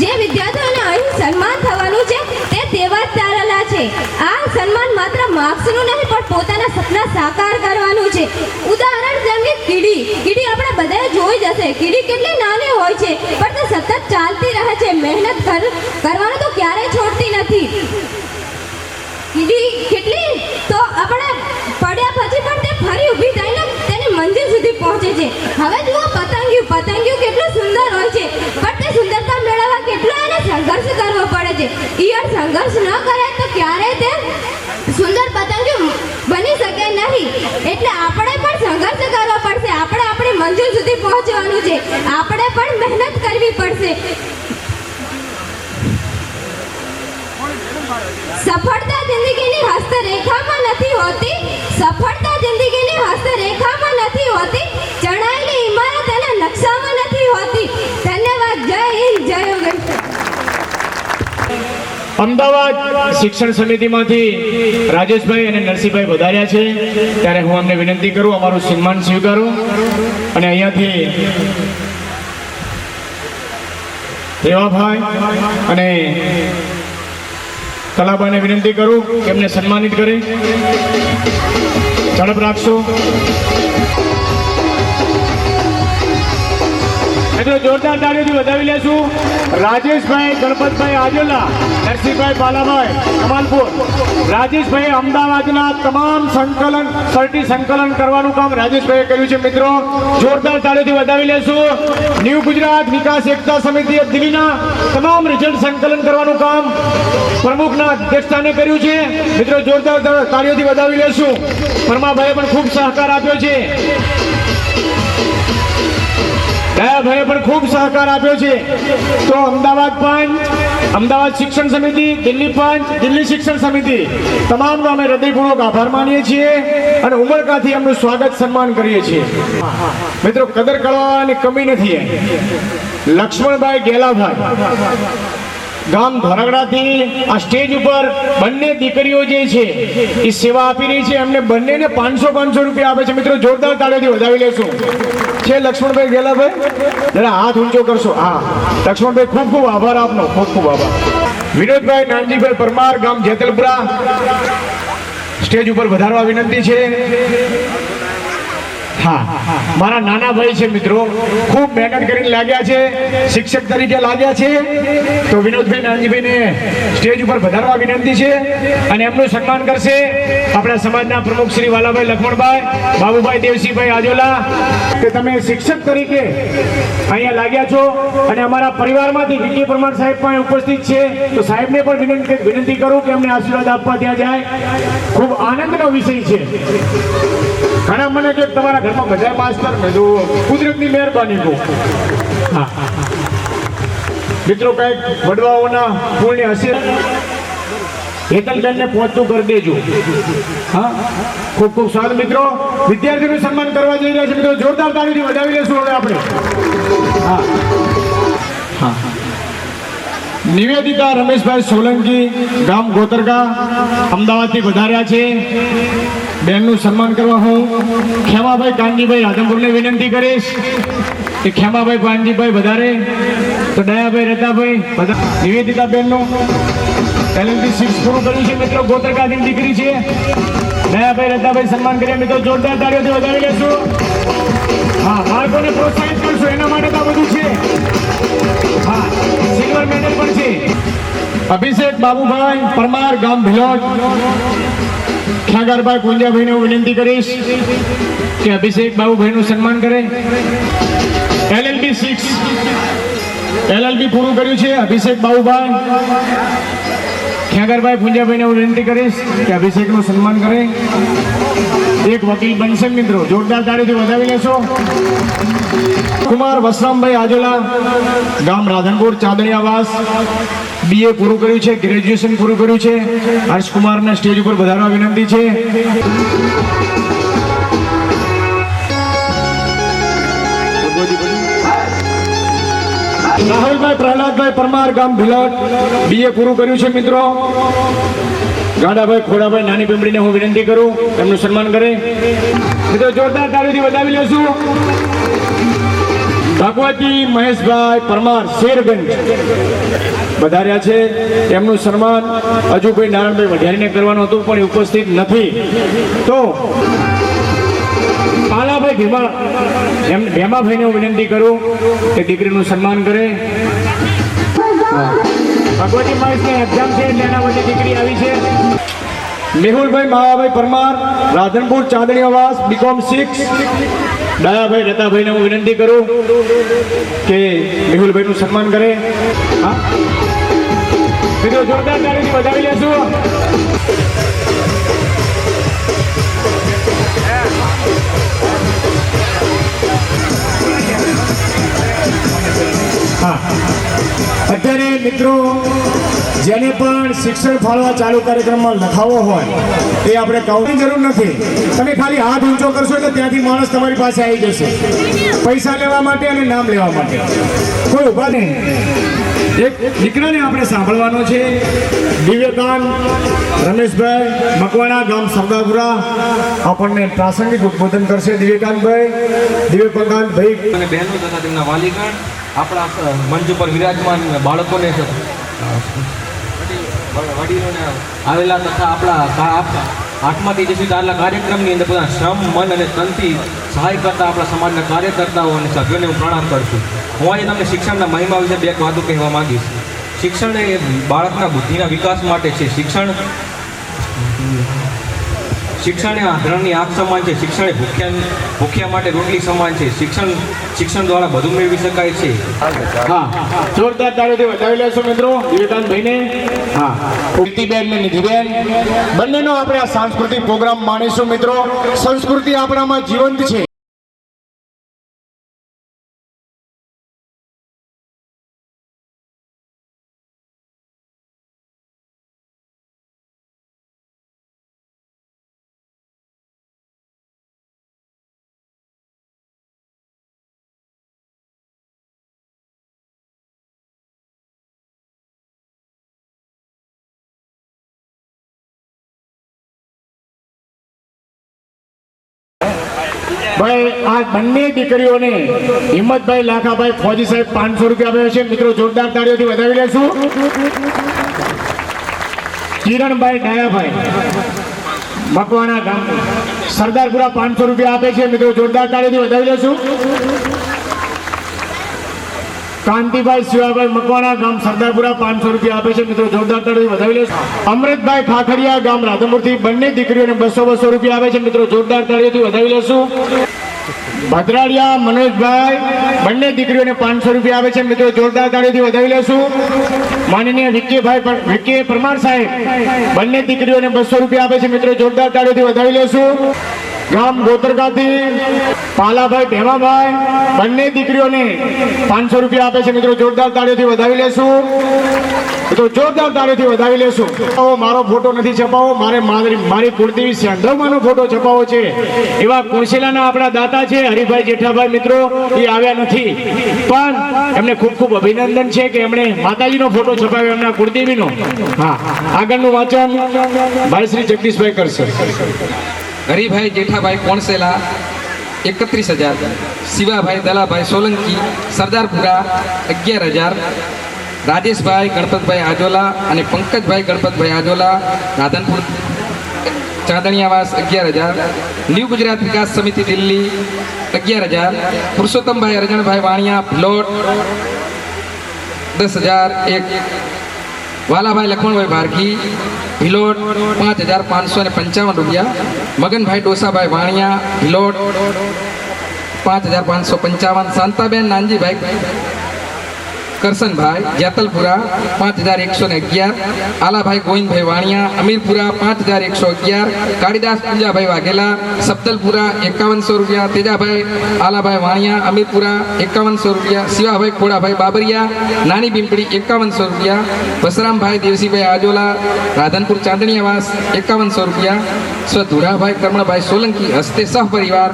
જે વિદ્યાર્થીઓને અહીં સન્માન થવાનું છે તે તેવા જ તારેલા છે. આ સન્માન માત્ર માર્ક્સનું નહીં પણ પોતાના સપના સાકાર કરવાનું છે. ઉદાહરણ જેમ કે કીડી આપણે બધાએ જોઈ જશે. કીડી કેટલી નાની હોય છે પણ તે સતત ચાલતી રહે છે. મહેનત કરવાનું તો ક્યારેય છોડતી નથી. કીડી કેટલી તો આપણે પડ્યા પછી પણ તે ફરી ઊભી થઈને તેની મંજિલ સુધી પહોંચે છે. હવે જુઓ પતંગિયું કેટલું સુંદર હોય છે પણ તે સુંદરતા મેળવવા કેટલો એને સંઘર્ષ કરવો પડે છે. ઈયળ સંઘર્ષ ન કરે તો ક્યારેય તે સુંદર પતંગિયું બની શકે નહીં. એટલે આપણે પણ સંઘર્ષ કરવો પડશે. આપણે આપણી મંજિલ સુધી પહોંચવાનું છે. આપણે પણ મહેનત કરવી પડશે. સફળતા જિંદગીની હસ્તરેખામાં નથી હોતી. સફળતા જિંદગીની હસ્તરેખામાં નથી હોતી. ચણાયેલી ઇમારત અને નકશામાં નથી હોતી. ધન્યવાદ. જય હિન્દ, જય યોગેશ્વર.
અમદાવાદ શિક્ષણ સમિતિમાંથી રાજેશભાઈ અને નરસિંહભાઈ વધાર્યા છે ત્યારે હું અમને વિનંતી કરું અમારું સન્માન સ્વીકારો. અને અહીંયાથી દેવાભાઈ અને કલાબાને વિનંતી કરું કે એમને સન્માનિત કરે. ઝડપ રાખશો મિત્રો. જોરદાર તાળીઓથી વધાવી લેશું. રાજેશભાઈ ગણપતભાઈ આજોલા, નરસિંહભાઈ બાલાભાઈ કમાલપુર. રાજેશભાઈ અમદાવાદના તમામ સંકલન કરવાનું કામ રાજેશભાઈએ કર્યું છે મિત્રો. જોરદાર તાળીઓથી વધાવી લેશું. ન્યૂ ગુજરાત વિકાસ એકતા સમિતિ દિલ્હીના તમામ રિઝલ્ટ સંકલન કરવાનું કામ પ્રમુખના અધ્યક્ષસ્થાને કર્યું છે મિત્રો. જોરદાર તાળીઓથી વધાવી લેશું. પરમાભાઈએ પણ ખૂબ સહકાર આપ્યો છે. દયાભાઈએ પણ ખૂબ સહકાર આપ્યો છે. તો અમદાવાદ પંચ, અમદાવાદ શિક્ષણ સમિતિ, દિલ્હી પંચ, દિલ્હી શિક્ષણ સમિતિ તમામનો અમે હૃદયપૂર્વક આભાર માનીએ છીએ અને ઉમળકાથી એમનું સ્વાગત સન્માન કરીએ છીએ. મિત્રો, કદર કરવાની કમી નથી. લક્ષ્મણભાઈ ગેલાભાઈ ગામ ધોરગડાથી આ સ્ટેજ ઉપર બંને દીકરીઓ જે છે એ સેવા આપી રહી છે. એમને બંનેને 500 રૂપિયા આપે છે. મિત્રો, જોરદાર તાળીઓથી વધાવી લેશું. છે લક્ષ્મણભાઈ ગેલાભાઈ, જરા હાથ ઊંચો કરશો. હા, લક્ષ્મણભાઈ, ખૂબ ખૂબ આભાર આપનો, ખૂબ ખૂબ આભાર. વિનોદભાઈ નાનજીભાઈ પરમાર ગામ જેતલપુરા સ્ટેજ ઉપર વધારવા વિનંતી છે. હા, મારા નાના ભાઈ છે. મિત્રો, ખૂબ મહેનત કરીને લાગ્યા છે, શિક્ષક તરીકે લાગ્યા છે. તો વિનોદભાઈ નાનજીભાઈને સ્ટેજ ઉપર વધારવા વિનંતી છે અને એમનું સન્માન કરશે આપણા સમાજના પ્રમુખ શ્રી વાલાભાઈ લખમણભાઈ, બાબુભાઈ દેવસિંહભાઈ આજોલા, કે તમે શિક્ષક તરીકે અહીંયા લાગ્યા છો અને અમારા પરિવારમાંથી વિકી પરમાર સાહેબ પણ ઉપસ્થિત છે. તો સાહેબને પણ વિનંતી કરું કે અમને આશીર્વાદ આપવા ત્યાં જાય. ખૂબ આનંદનો વિષય છે. ઘણા મને કે તમારા ઘરમાં બધા માસ્તર, મેં તો કુદરતની મહેરબાની કહું. હા, મિત્રો, કંઈક વડવાઓના પુણ્ય હશે. હેતલબેનને પહોંચતું કરી દેજો. હા, ખૂબ ખૂબ સ્વાગત. મિત્રો, વિદ્યાર્થીઓનું સન્માન કરવા જઈ રહ્યા છે. મિત્રો, જોરદાર તાળીથી વધાવી લેશું હવે આપણે. હા હા, નિવેદિતા રમેશભાઈ સોલંકી ગામ ગોતરગા અમદાવાદથી વધાર્યા છે. બેનનું સન્માન કરવા હું ખેમાભાઈ કાનજીભાઈ રાધનપુરને વિનંતી કરીશ કે ખેમાભાઈ કાનજીભાઈ વધારે. તો દયાભાઈ રતાભાઈ નિવેદિતા બેનનું LLB 6 પૂરું કર્યું છે. મિત્રો, ગોતરગાની દીકરી છે. દયાભાઈ રતાભાઈ સન્માન કર્યા. મિત્રો, જોરદાર તાળીઓથી વધાવી લેશું. હા, બાળકોને પ્રોત્સાહિત કરશું, એના માટે તો આ બધું છે. હા, સિલ્વર મેડલ પણ છે. અભિષેક બાબુભાઈ પરમાર ગામ ભિલોટ ખ્યાગારભાઈ પુંજાભાઈને હું વિનંતી કરીશ કે અભિષેક બાબુભાઈનું સન્માન કરે. LLB 6 LLB પૂરું કર્યું છે અભિષેક બાબુભાઈ. ખ્યાગારભાઈ પુંજાભાઈને હું વિનંતી કરીશ કે અભિષેકનું સન્માન કરે. એક વકીલ બનશે. મિત્રો, જોરદાર તાળીથી વધાવી લેશો. કુમાર વસરામભાઈ આજોલા ગામ રાધનપુર ચાંદણીયાવાસ BA પૂરું કર્યું છે, ગ્રેજ્યુએશન પૂરું કર્યું છે. હર્ષકુમારના સ્ટેજ ઉપર વધારવા વિનંતી છે. રાહુલભાઈ પ્રહલાદભાઈ પરમાર ગામ ભિલોટ BA પૂરું કર્યું છે. મિત્રો, ગાડાભાઈ ખોડાભાઈ નાની પીંપળીને હું વિનંતી કરું એમનું સન્માન કરે. મિત્રો, જોરદાર તાળીથી વધાવી લેશું. ભગવતી મહેશભાઈ પરમાર શેરગંજ વધાર્યા છે. એમનું સન્માન અજુભાઈ નારાયણભાઈ વઢિયારીને કરવાનું હતું પણ ઉપસ્થિત નથી. તો પાલાભાઈ ભેમાભાઈને હું વિનંતી કરું કે દીકરીનું સન્માન કરે. ભગવતી મહેશની એક્ઝામ છે એટલે એના વચ્ચે દીકરી આવી છે. મેહુલભાઈ માવાભાઈ પરમાર રાધનપુર ચાંદણીયાવાસ BCom 6. દયાભાઈ રતાભાઈને હું વિનંતી કરું કે મેહુલભાઈનું સન્માન કરે. હા, મિત્રો, જોરદાર તાળીથી વધાવી લેશું. હા, અત્યારે મિત્રો જેને પણ શિક્ષણ ફાળવા ચાલુ કાર્યક્રમમાં લખાવો હોય એ આપણે કાઉન્ટની જરૂર નથી. તમે ખાલી હાથ ઊંચો કરશો એટલે ત્યાંથી માણસ તમારી પાસે આવી જશે પૈસા લેવા માટે અને નામ લેવા માટે. કોઈ ઉભા નહીં. એક દીકરાને આપણે સાંભળવાનો છે. દિવ્યકાંત રમેશભાઈ મકવાણા ગામ સરદારપુરા આપણને પ્રાસંગિક ઉદ્બોધન કરશે. દિવ્યકાંતભાઈ
અને બહેનો તથા તેમના વાલીગણ, આપણા મંચ ઉપર વિરાજમાન બાળકોને, વડીલોને આવેલા તથા આપણા 8મા તેજસ્વી તારલા કાર્યક્રમની અંદર બધા શ્રમ, મન અને તનથી સહાય કરતા આપણા સમાજના કાર્યકર્તાઓ અને સભ્યોને હું પ્રણામ કરું છું. હું આજે તમને શિક્ષણના મહિમા વિશે 2 વાતો કહેવા માંગીશ. શિક્ષણ એ બાળકના બુદ્ધિના વિકાસ માટે છે. શિક્ષણ એ આંધળાની આંખ સમાન છે. શિક્ષણ એ ભૂખ્યા માટે રોટલી સમાન છે. શિક્ષણ દ્વારા બધું મેળવી શકાય છે.
હા, જોરદાર તાળીથી વધાવી લેશો મિત્રો વિવેકાનંદભાઈને. હા, કીર્તિબેન ને નિધિબેન બંનેનો આપણે આ સાંસ્કૃતિક પ્રોગ્રામ માણીશું. મિત્રો, સંસ્કૃતિ આપણામાં જીવંત છે. ભાઈ આ બંને દીકરીઓને હિંમતભાઈ લાખાભાઈ ફોજી સાહેબ 500 રૂપિયા આપ્યા છે. મિત્રો જોરદાર તાળીઓથી વધાવી લેશું. કિરણભાઈ ડાયાભાઈ મકવાણા ગામ સરદારપુરા 500 રૂપિયા આપે છે. મિત્રો જોરદાર તાળીઓથી વધાવી લેશું. કાંતિભાઈ શિવાભાઈ મકવાણા ગામ સરદારપુરા 500 રૂપિયા આપે છે. મિત્રો જોરદાર તાળીઓથી વધાવી લેશું. અમૃતભાઈ ખાખરિયા ગામ રાધનપુરથી બંને દીકરીઓને 200 રૂપિયા આપે છે. મિત્રો જોરદાર તાળીઓથી વધાવી લેશું. ભદ્રાડિયા મનોજભાઈ બંને દીકરીઓને 500 રૂપિયા આપે છે. મિત્રો જોરદાર તાળીઓથી વધાવી લેશું. માનનીય વિક્કી પરમાર સાહેબ બંને દીકરીઓને 200 રૂપિયા આપે છે. મિત્રો જોરદાર તાળીઓથી વધાવી લેશું. ગામ ગોતરકાથી પાલાભાઈ ભેમાભાઈ બંને દીકરીઓને 500 રૂપિયા આપે છે. મિત્રો જોરદાર તાળીઓથી વધાવી લેશું. તો જોરદાર તાળીઓથી વધાવી લેશું. મારો ફોટો નથી છપાવો, મારી કુળદેવી સાંધવમાંનો ફોટો છપાવો છે. એવા કુણસેલાના આપણા દાતા છે હરિભાઈ જેઠાભાઈ. મિત્રો એ આવ્યા નથી, પણ એમને ખૂબ ખૂબ અભિનંદન છે કે એમણે માતાજીનો ફોટો છપાવ્યો, એમના કુળદેવીનો. હા, આગળનું વાંચન ભાઈ શ્રી જગદીશભાઈ કરશે.
હરિભાઈ જેઠાભાઈ કોણસેલા 31,000, શિવાભાઈ દલાભાઈ સોલંકી સરદારપુરા 11,000, રાજેશભાઈ ગણપતભાઈ આજોલા અને પંકજભાઈ ગણપતભાઈ આજોલા રાધનપુર ચાંદણિયાવાસ 11,000, ન્યૂ ગુજરાત વિકાસ સમિતિ દિલ્હી 11,000, પુરુષોત્તમભાઈ અરજણભાઈ વાણિયા ભલોટ 10,001, વાલાભાઈ લખમણભાઈ ભારગી ભિલોટ 5,555 રૂપિયા, મગનભાઈ ડોસાભાઈ વાણિયા ભિલોટ 5,555, શાંતાબેન નાનજીભાઈ કરસનભાઈ જેતલપુરા 5,111, આલાભાઈ ગોવિંદભાઈ વાણિયા અમીરપુરા 5,111, કાળીદાસ પૂજાભાઈ વાઘેલા સબદલપુરા 5100 રૂપિયા, તેજાભાઈ આલાભાઈ વાણિયા અમીરપુરા 5100 રૂપિયા, શિવાભાઈ ખોડાભાઈ બાબરિયા નાની બીમપડી 5100 રૂપિયા, બસરામભાઈ દેવસીભાઈ આજોલા રાધનપુર ચાંદણીયાવાસ 5100 રૂપિયા, સ્વ ધુરાભાઈ કરમણભાઈ સોલંકી હસ્તે સહપરિવાર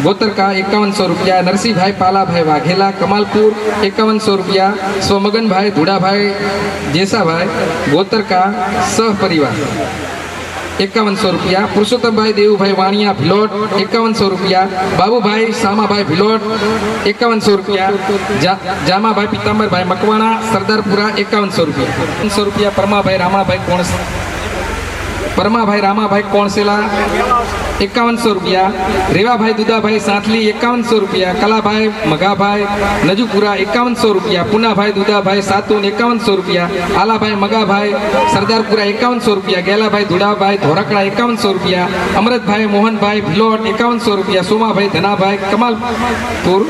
ગોતરકા 5100 રૂપિયા, નરસિંહભાઈ પાલાભાઈ વાઘેલા કમાલપુર 5100 રૂપિયા, સ્વ મગનભાઈ ધુડાભાઈ જેસાભાઈ ગોતરકા સહપરિવાર 5100 રૂપિયા, પુરુષોત્તમભાઈ દેવુભાઈ વાણિયા ભિલોટ 5100 રૂપિયા, બાબુભાઈ સામાભાઈ ભિલોટ 5100 રૂપિયા, જામાભાઈ પિતાંબરભાઈ મકવાણા સરદારપુરા 5100 રૂપિયા, 500 રૂપિયા, પરમાભાઈ રામાભાઈ કોણસેલા 5100 રૂપિયા, રેવાભાઈ દુદાભાઈ સાંથલી 5100 રૂપિયા, કલાભાઈ મગાભાઈ નજુપુરા 5100 રૂપિયા, પુનાભાઈ દુદાભાઈ સાતુન 5100 રૂપિયા, આલાભાઈ મગાભાઈ સરદારપુરા 5100 રૂપિયા, ગેલાભાઈ ધુડાભાઈ ધોરકડા 5100 રૂપિયા, અમરતભાઈ મોહનભાઈ ભિલોટ 5100 રૂપિયા, સોમાભાઈ ધનાભાઈ કમાલપુર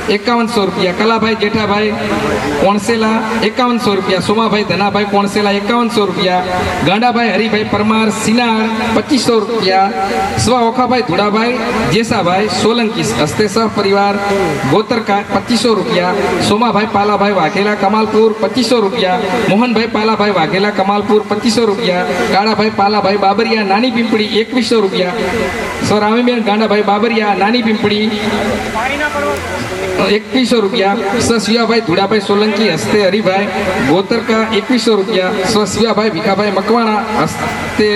5100 રૂપિયા, કલાભાઈ જેઠાભાઈ કોણસેલા 5100 રૂપિયા, સોમાભાઈ ધનાભાઈ કોણસેલા 5100 રૂપિયા, ગાંડાભાઈ હરિભાઈ પરમાર સિનાર 2500 રૂપિયા, સ્વ ઓખાભાઈ ધુડાભાઈ જેસાભાઈ સોલંકી હસ્તે સહપરિવાર ગોતરકા 2500 રૂપિયા, સોમાભાઈ પાલાભાઈ વાઘેલા કમાલપુર 2500 રૂપિયા, મોહનભાઈ પાલાભાઈ વાઘેલા કમાલપુર 2500 રૂપિયા, કાળાભાઈ પાલાભાઈ બાબરિયા નાની પીંપળી 2100 રૂપિયા, સ્વ રામીબેન ગાંડાભાઈ બાબરિયા નાની પીંપળી 2100 રૂપિયા, સ્વ શિવાભાઈ ધુડાભાઈ સોલંકી હસ્તે હરિભાઈ ગોતરકા 2100 રૂપિયા, સ્વ શિવાભાઈ ભીખાભાઈ મકવાણા હસ્તે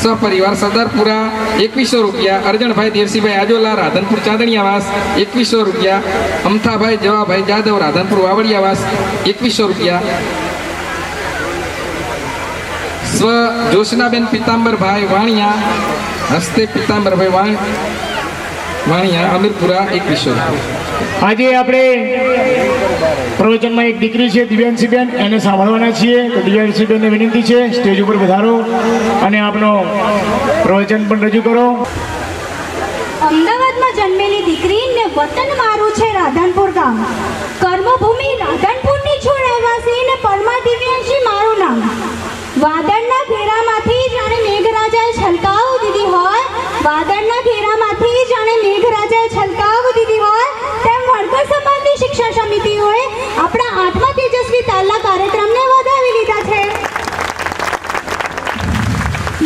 સહપરિવાર સરદારપુરા 2100 રૂપિયા, અરજણભાઈ દેવસીભાઈ આજોલા રાધનપુર ચાંદણીયાવાસ 2100 રૂપિયા, અમથાભાઈ જવાભાઈ જાદવ રાધનપુર વાવડિયાવાસ 2100 રૂપિયા, સ્વ જોશનાબેન પિતાંબરભાઈ વાણિયા હસ્તે પિતાંબરભાઈ વાણિયા અમીરપુરા 2100 રૂપિયા.
આજે આપણે પ્રવચનમાં એક દીકરી છે દિવ્યાંશીબેન, એને સાંભળવાના છીએ. તો દિવ્યાંશીબેનને વિનંતી છે સ્ટેજ ઉપર વધારો અને આપનો પ્રવચન પણ રજૂ કરો.
અમદાવાદમાં જન્મેલી દીકરીને વતન મારું છે રાધનપુર ગામ, કર્મભૂમિ રાધનપુરની છું રહેવાસી ને પરમા દિવ્યાંશી મારું નામ. વાદળના ઘેરામાંથી જાણે મેઘરાજાએ છલકાવ દીધી હોય, વાદળના ઘેરામાંથી જાણે મેઘરાજાએ છલકાવ દીધી હોય, તેમ વણકર સમાજની શિક્ષણ સમિતિઓએ આપણા 8મા તેજસ્વી તાલના કાર્યક્રમને વધાવી લીધા છે.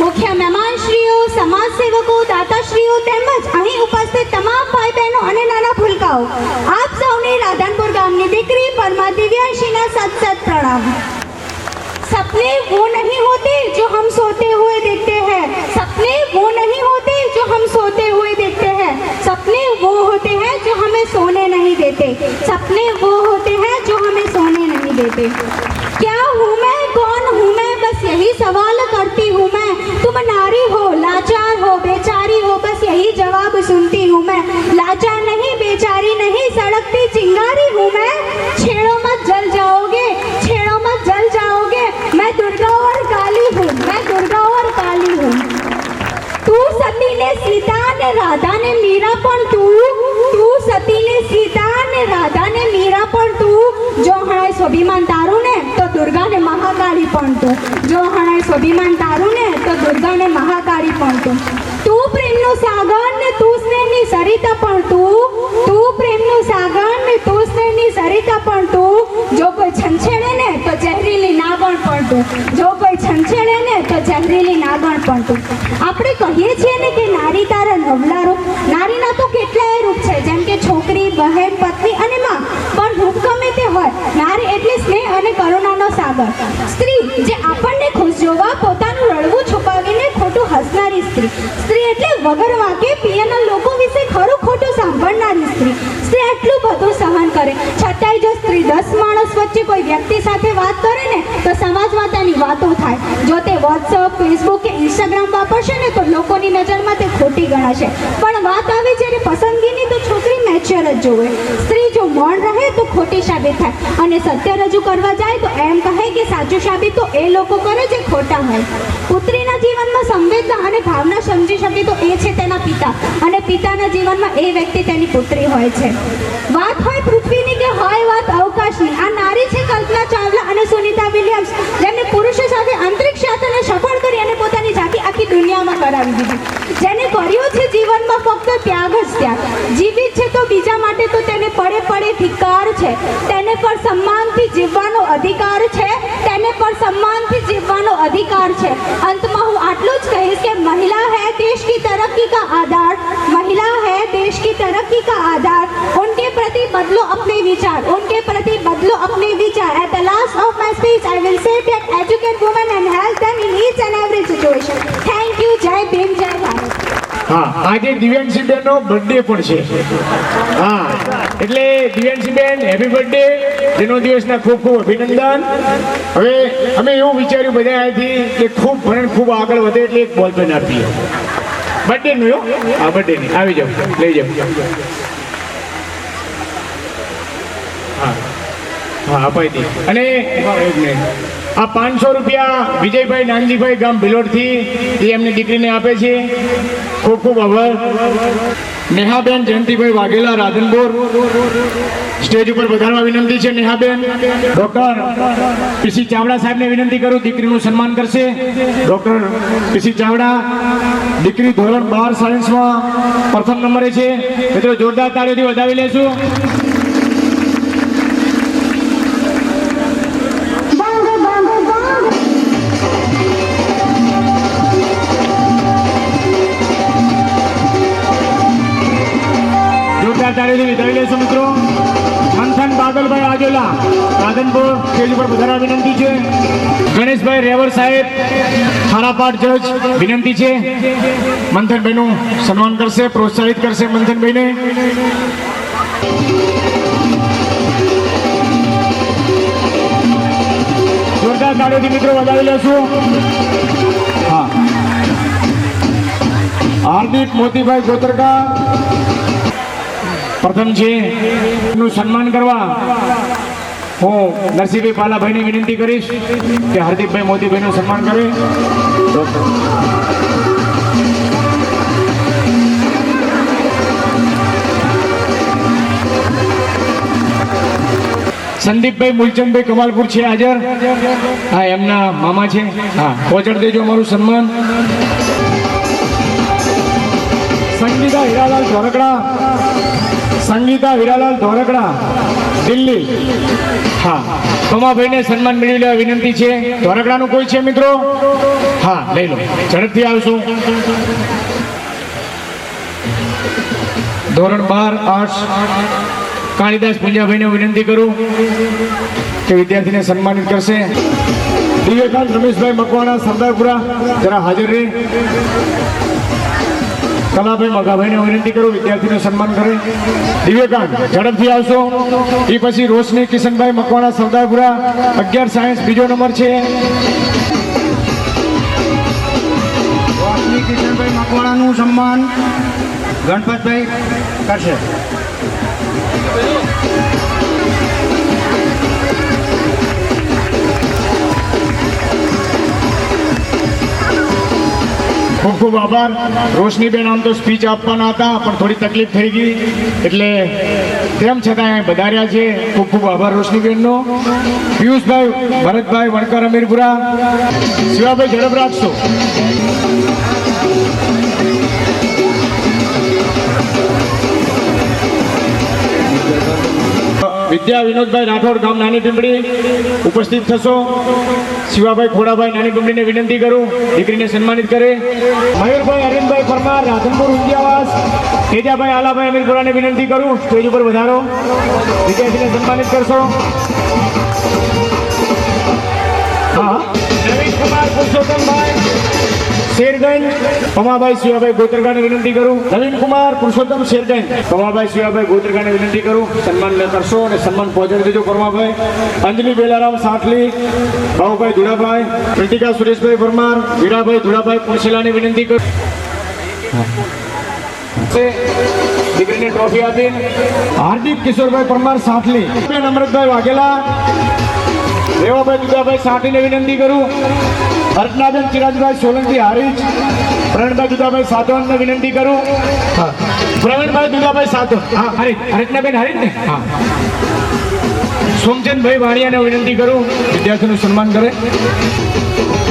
મુખ્ય મહેમાનશ્રીઓ, સમાજસેવકો, દાતાશ્રીઓ તેમજ અહીં ઉપસ્થિત તમામ ભાઈ બહેનો અને નાના ભૂલકાઓ, આપ સૌને રાધનપુર ગામની દીકરી પરમા દિવ્યાંશીના સત પ્રણામ. सपने वो नहीं होते जो हम सोते हुए देखते हैं, सपने वो नहीं होते जो हम सोते हुए देखते हैं. તું સતીને સીતા ને રાધા ને મીરા પણ તું સતીને સીતા ને રાધા ને મીરા પણ તું જો હણાય સ્વાભિમાન તારું ને તો દુર્ગા ને મહાકાળી પણ તું જો હણાય સ્વાભિમાન તારું ને તો દુર્ગા ને મહાકાળી પણ તું પ્રેમનો સાગર ને તું સ્નેહની સરિતા પણ તું પ્રેમનો સાગર ને તું સ્નેહની સરિતા પણ તું જો કોઈ છંછેડે ને તો ઝેરીલી નાગણ પણ તું જો કોઈ છંછેડે ને તો ઝેરીલી નાગણ પણ તું આપણે કહીએ છીએ ને કે નારી તારા નવલા રૂપ નારીના તો કેટલાય રૂપ છે જેમ કે છોકરી બહેન પત્ની અને માં પણ રૂપ ગમે તે હોય નારી એટલે સ્નેહ અને કરુણાનો સાગર સ્ત્રી જે આપણને ખુશ જોવા પોતાનું રડવું છુપાવીને ખોટું હસનારી સ્ત્રી એટલે વગર વાકે પિયરના લોકો વિશે ખરું ખોટું સાંભળનારી સ્ત્રી આટલું બધું સહન કરે છતાંય જો સ્ત્રી 10 માણસ વચ્ચે કોઈ વ્યક્તિ સાથે વાત કરે ને તો સમાજમાં તેની વાતો થાય જો તે વોટ્સઅપ ફેસબુક કે ઇન્સ્ટાગ્રામ વાપરશે ને તો લોકોની નજરમાં તે ખોટી ગણાશે પણ વાત આવે જ્યારે પસંદગીની તો છોકરી મેચ્યોર જ જોવે સ્ત્રી જો મૌન રહે તો ખોટી સાબિત થાય અને સત્ય રજૂ કરવા જાય તો એમ કહે કે સાચું સાબિત તો એ લોકો કરે જે ખોટા હોય પુત્રીના જીવનમાં સંવેદના અને ભાવના સમજી શકે તો એ છે તેના પિતા અને પિતાના જીવનમાં એ વ્યક્તિ તેની પુત્રી હોય છે વાત હોય પૃથ્વીની કે હોય વાત અવકાશની આ નારી છે કલ્પના ચાવલા અને સુનિતા વિલિયમ્સ જેમને પુરુષો સાથે અંતરિક્ષ યાત્રાને સફળ કરી અને પોતાની જાતિ આખી દુનિયામાં કરાવી દીધી જેને કર્યું છે જીવનમાં ફક્ત ત્યાગ જ ત્યાગ જીવિત છે તો બીજા માટે તો તેને પડે પડે ધિક્કાર છે તેને પર સન્માનથી જીવવાનો અધિકાર છે તેને પર સન્માનથી જીવવાનો અધિકાર છે અંતમાં હું આટલું જ કહીશ કે મહિલા है देश की तरक्की का आधार महिला है देश की तरक्की का आधार उनके प्रति बदलो अपने विचार उनके प्रति बदलो अपने विचार at the last of my speech I will say that educate women and help them in each and every situation thank you જય ભીમ જય ભારત
હા આજે દિવ્યાંશીબેનનો બર્થડે પણ છે હા એટલે દિવ્યાંશીબેન હેપી બર્થડે જન્મદિવસના ખૂબ ખૂબ અભિનંદન હવે અમે એવું વિચાર્યું બધા અહીંથી કે ખૂબ ભણે ખૂબ આગળ વધે એટલે એક બોલ પેન આપીએ બર્થડેનું હા બર્થડેની આવી જાઓ લઈ જાઓ હા હા અપાઈ દે અને એક મિનિટ આ 500 રૂપિયા વિજયભાઈ નાનજીભાઈ ગામ ભિલોડથી એ એમની દીકરીને આપે છે ખૂબ ખૂબ આભાર નેહાબેન જયંતિભાઈ વાઘેલા રાધનપુર સ્ટેજ ઉપર વધારવા વિનંતી છે નેહાબેન ડોક્ટર પીસી ચાવડા સાહેબને વિનંતી કરું દીકરીનું સન્માન કરશે ડોક્ટર પીસી ચાવડા દીકરી ધોરણ 12 સાયન્સમાં પ્રથમ નંબરે છે મિત્રો જોરદાર તાળીઓથી વધાવી લેશું તાળીઓથી વધાવી લેશું મિત્રો મંથન બાદલભાઈ આજોલા રાધનપુર સ્ટેજ ઉપર વધારવા વિનંતી છે ગણેશભાઈ રેવર સાહેબ ખારાપાટ જજ વિનંતી છે મંથનભાઈનું સન્માન કરશે પ્રોત્સાહિત કરશે મંથનભાઈને જોરદાર તાળીઓથી મિત્રો વધાવી લેશું હા હાર્દિક મોતીભાઈ ગોતરકા પ્રથમ છે નું સન્માન કરવા હું નરસિંહભાઈ પાલાભાઈને વિનંતી કરીશ કે હાર્દિકભાઈ મોદીભાઈનું સન્માન કરે સંદીપભાઈ મૂલચંદભાઈ કમાલપુર છે હાજર હા એમના મામા છે હા પહોંચાડી દેજો અમારું સન્માન સંગીતા હીરાલાલ ધોરકડા સંગીતા હીરાલાલ ધોરકડા દિલ્હી હા કમાભાઈને સન્માન મેળવી લેવા વિનંતી છે ધોરકડાનું કોઈ છે મિત્રો હા લઈ લો ઝડપથી આવશું ધોરણ 12 આર્ટ્સ કાળીદાસ પૂંજાભાઈને વિનંતી કરું કે વિદ્યાર્થીને સન્માનિત કરશે દિવ્યકાંત રમેશભાઈ મકવાણા સરદારપુરા જરા હાજર રહે કલાભાઈ મગાભાઈને વિનંતી કરું વિદ્યાર્થીનું સન્માન કરે દિવ્યકાંત ઝડપથી આવશો એ પછી રોશની કિશનભાઈ મકવાણા સરદારપુરા 11 સાયન્સ બીજો નંબર છે
રોશની કિશનભાઈ મકવાણાનું સન્માન ગણપતભાઈ કરશે
ખૂબ ખૂબ આભાર. રોશનીબેન આમ તો સ્પીચ આપવાના હતા પણ થોડી તકલીફ થઈ ગઈ એટલે તેમ છતાં અહીં વધાર્યા છે. ખૂબ ખૂબ આભાર રોશનીબેનનો. પિયુષભાઈ ભરતભાઈ વણકર અમીરપુરા. શિવાભાઈ ઝડપ રાખશો. વિદ્યા વિનોદભાઈ રાઠોડ ગામ નાની પિંપળી ઉપસ્થિત થશો. શિવાભાઈ ખોડાભાઈ નાની પિંપળીને વિનંતી કરું દીકરીને સન્માનિત કરે. મયુરભાઈ અરવિંદભાઈ પરમાર રાધનપુર વિદ્યાવાસ. તેજાભાઈ આલાભાઈ અમીરપુરાને વિનંતી કરું સ્ટેજ ઉપર વધારો. વિદ્યાર્થીને સન્માનિત કરશો. હા નવીન કુમાર પુરુષોત્તમભાઈ શેરગંજ. પમાભાઈ શિવાભાઈ ગોત્રગાને વિનંતી કરું. નવીન કુમાર પુરુષોત્તમ શેરગંજ. પમાભાઈ શિવાભાઈ ગોત્રગાને વિનંતી કરું સન્માન કરશો અને સન્માન પહોંચાડી દેજો. પરમાભાઈ અંજલિ બેલારામ સાંથલી. બાબુભાઈ ધુડાભાઈ. પ્રતિકા સુરેશભાઈ પરમાર. વીરાભાઈ ધુડાભાઈ પુણસેલાને વિનંતી કરું દીકરીને ટ્રોફી આપી. હાર્દિક કિશોરભાઈ પરમાર સાંથલી. અમૃતભાઈ વાઘેલા. રેવાભાઈ દુદાભાઈ સાંઠીને વિનંતી કરું. અર્ચનાબેન ચિરાજભાઈ સોલંકી હારીજ. પ્રવીણભાઈ દુદાભાઈ સાધવનને વિનંતી કરું. પ્રવીણભાઈ દુદાભાઈ સાધવન. હા હારીજ. અર્ચનાબેન હારીજ ને. હા સોમચંદભાઈ વાણિયાને વિનંતી કરું વિદ્યાર્થીનું સન્માન કરે.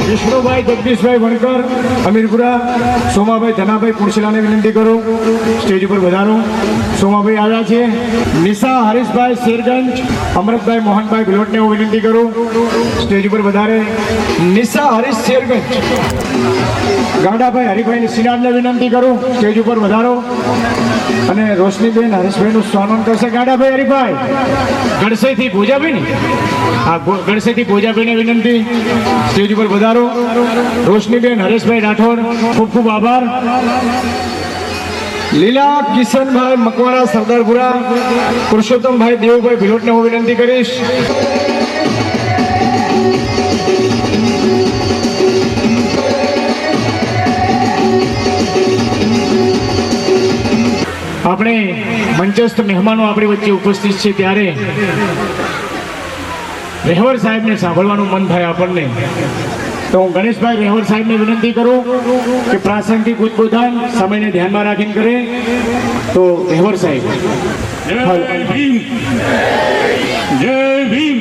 વિષ્ણુભાઈ જગદીશભાઈ વણકર અમીરપુરા. સોમાભાઈ ધનાભાઈ પુણસેલાને વિનંતી કરું સ્ટેજ ઉપર વધારો. સોમાભાઈ આવ્યા છે. નિશા હરીશભાઈ શેરગંજ. અમૃતભાઈ મોહનભાઈ ભિલોટને હું વિનંતી કરું સ્ટેજ ઉપર વધારે. નિશા હરીશ શેરગંજ. ગાંડાભાઈ હરિભાઈ સિનારને વિનંતી કરું સ્ટેજ ઉપર વધારો. અને રોશનીબેન હરીશભાઈનું સન્માન કરશે ગાંડાભાઈ હરિભાઈ. ગણસઈથી ભોજાભાઈ ને. હા ગણસઈથી ભોજાભાઈને વિનંતી સ્ટેજ ઉપર વધારો. રોશનીબેન હરેશભાઈ રાઠોડ ખૂબ ખૂબ આભાર. લીલા કિશનભાઈ મકવાણા સરદારપુરા. પુરુષોત્તમભાઈ દેવુભાઈ ભિલોટને હું વિનંતી કરીશ. આપણે મંચસ્થ મહેમાનો આપણી વચ્ચે ઉપસ્થિત છે ત્યારે રહેવર સાહેબને સાંભળવાનું મન થાય આપણને. તો હું ગણેશભાઈ રહેવર સાહેબને વિનંતી કરું કે પ્રાસંગિક ઉદ્બોધન સમયને ધ્યાનમાં રાખીને કરે. તો રહેવર સાહેબ.
જય ભીમ. જય ભીમ.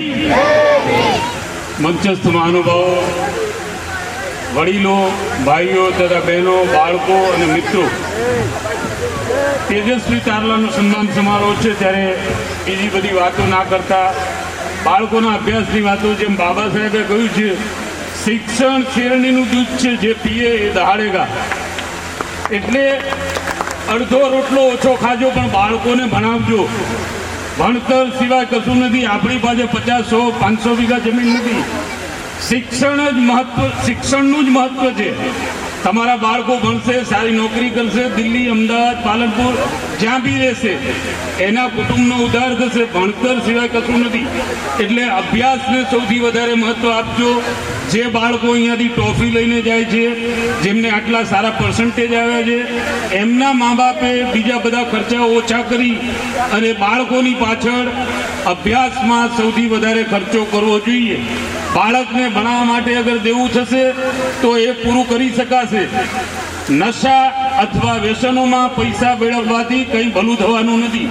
મંચસ્થ મહાનુભાવો, વડીલો, ભાઈઓ તથા બહેનો, બાળકો અને મિત્રો, તેજસ્વી તારલાનો સન્માન સમારોહ છે ત્યારે બીજી બધી વાતો ના કરતા બાળકોના અભ્યાસની વાતો, જેમ બાબા સાહેબે કહ્યું છે, શિક્ષણ શેરણીનું દૂધ છે, જે પીએ એ દહાડેગા. એટલે અડધો રોટલો ઓછો ખાજો પણ બાળકોને ભણાવજો. ભણતર સિવાય કશું નથી. આપણી પાસે 50, 100, 500 વીઘા જમીન નથી. શિક્ષણનું જ મહત્વ છે. તમારા બાળકો ભણશે, સારી નોકરી કરશે, દિલ્હી, અમદાવાદ, પાલનપુર જ્યાં બી રહેશે, એના કુટુંબનો ઉદ્ધાર થશે. ભણતર સિવાય કશું નથી. એટલે અભ્યાસને સૌથી વધારે મહત્વ આપજો. જે બાળકો અહીંયાથી ટ્રોફી લઈને જાય છે, જેમને આટલા સારા પર્સન્ટેજ આવ્યા છે, એમના મા બાપે બીજા બધા ખર્ચા ઓછા કરી અને બાળકોની પાછળ અભ્યાસમાં સૌથી વધારે ખર્ચો કરવો જોઈએ. બાળકને ભણાવવા માટે અગર દેવું થશે તો એ પૂરું કરી શકાશે. નશા અથવા વ્યસનોમાં પૈસા મેળવવાથી કંઈ ભલું થવાનું નથી.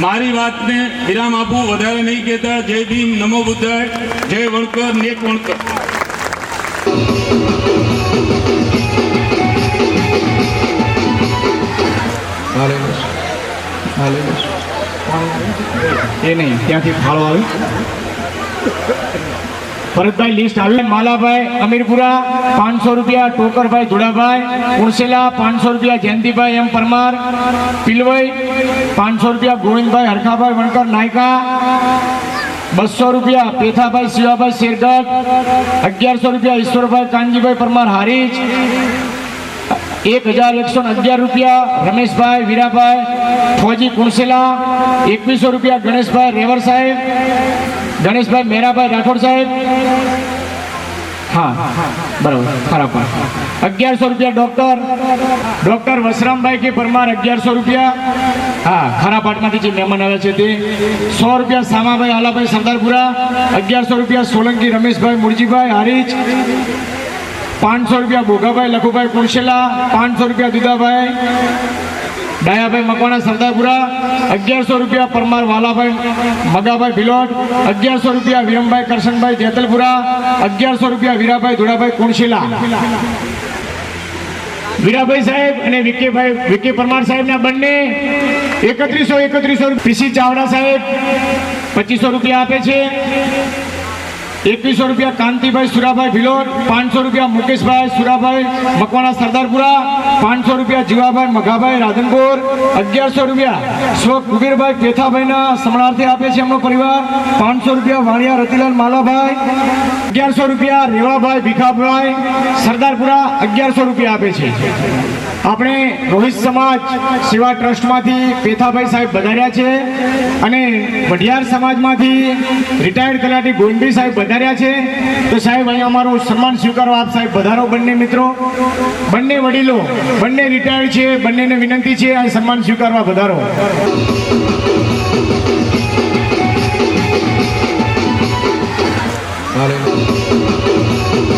મારી વાતને વિરામ આપું, વધારે નહીં કહેતા. જય ભીમ, નમો બુદ્ધાય, જય વણકર, નેક વણકર.
એ નહીં ત્યાંથી ફાળો આવે. ભરતભાઈ લિસ્ટ આવ્યું. માલાભાઈ અમીરપુરા 500 રૂપિયા. ટોકરભાઈ ધુડાભાઈ પુણસેલા 500 રૂપિયા. જયંતિભાઈ એમ પરમાર પિલવઈ 500 રૂપિયા. ગોવિંદભાઈ હરખાભાઈ વણકર નાયકા 200 રૂપિયા. પેથાભાઈ શિવાભાઈ શેરગઢ 1100 રૂપિયા. ઈશ્વરભાઈ કાનજીભાઈ પરમાર હારીજ 1111 રૂપિયા. રમેશભાઈ વીરાભાઈ ફોજી પુણસેલા 2100 રૂપિયા. ગણેશભાઈ રેવર સાહેબ. ગણેશભાઈ મેરાભાઈ રાઠોડ સાહેબ. હા બરાબર ખરાબ. 1100 રૂપિયા. ડોક્ટર વસરામભાઈ કે પરમાર 1100 રૂપિયા. હા ખરા પાટમાંથી જે મહેમાન આવ્યા છે તે 100 રૂપિયા. સામાભાઈ આલાભાઈ સરદારપુરા 1100 રૂપિયા. સોલંકી રમેશભાઈ મુરજીભાઈ હારીજ 500 રૂપિયા ભોગાભાઈ લખુભાઈ કુણશેલા, 500 રૂપિયા દુદાભાઈ ડાયાભાઈ મકવાણા સરદારપુરા, 1100 રૂપિયા પરમાર વાલાભાઈ મગાભાઈ ભિલોટ, 1100 રૂપિયા વિરમભાઈ કરશનભાઈ જેતલપુરા, 1100 રૂપિયા વીરાભાઈ ધોળાભાઈ કુણશેલા. વીરાભાઈ સાહેબ અને વિકે પરમાર સાહેબના બંને 3100 પીસી ચાવડા સાહેબ 2500 રૂપિયા આપે છે. 2100 રૂપિયા કાંતિભાઈ સુરાભાઈ ભિલોટ, 500 રૂપિયા મુકેશભાઈ સુરાભાઈ મકવાણા સરદારપુરા, 500 રૂપિયા જીવાભાઈ મઘાભાઈ રાધનપુર, 1100 રૂપિયા સ્વ કુબેરભાઈ પેથાભાઈના સમણાર્થે આપે છે એમનો પરિવાર, 500 રૂપિયા વાણિયા રતિલાલ માલાભાઈ, 1100 રૂપિયા રેવાભાઈ ભીખાભાઈ સરદારપુરા 1100 રૂપિયા આપે છે. આપણે રોહિત સમાજ સેવા ટ્રસ્ટમાંથી પેથાભાઈ સાહેબ વધાર્યા છે અને વઢિયાર સમાજમાંથી રિટાયર્ડ તલાટી ગોવિંદભાઈ સાહેબ વધાર્યા છે. તો સાહેબ અહીંયા અમારું સન્માન સ્વીકારો. આપ સાહેબ વધારો. બંને મિત્રો, બંને વડીલો, બંને રિટાયર્ડ છે, બંનેને વિનંતી છે આ સન્માન સ્વીકારવા વધારો.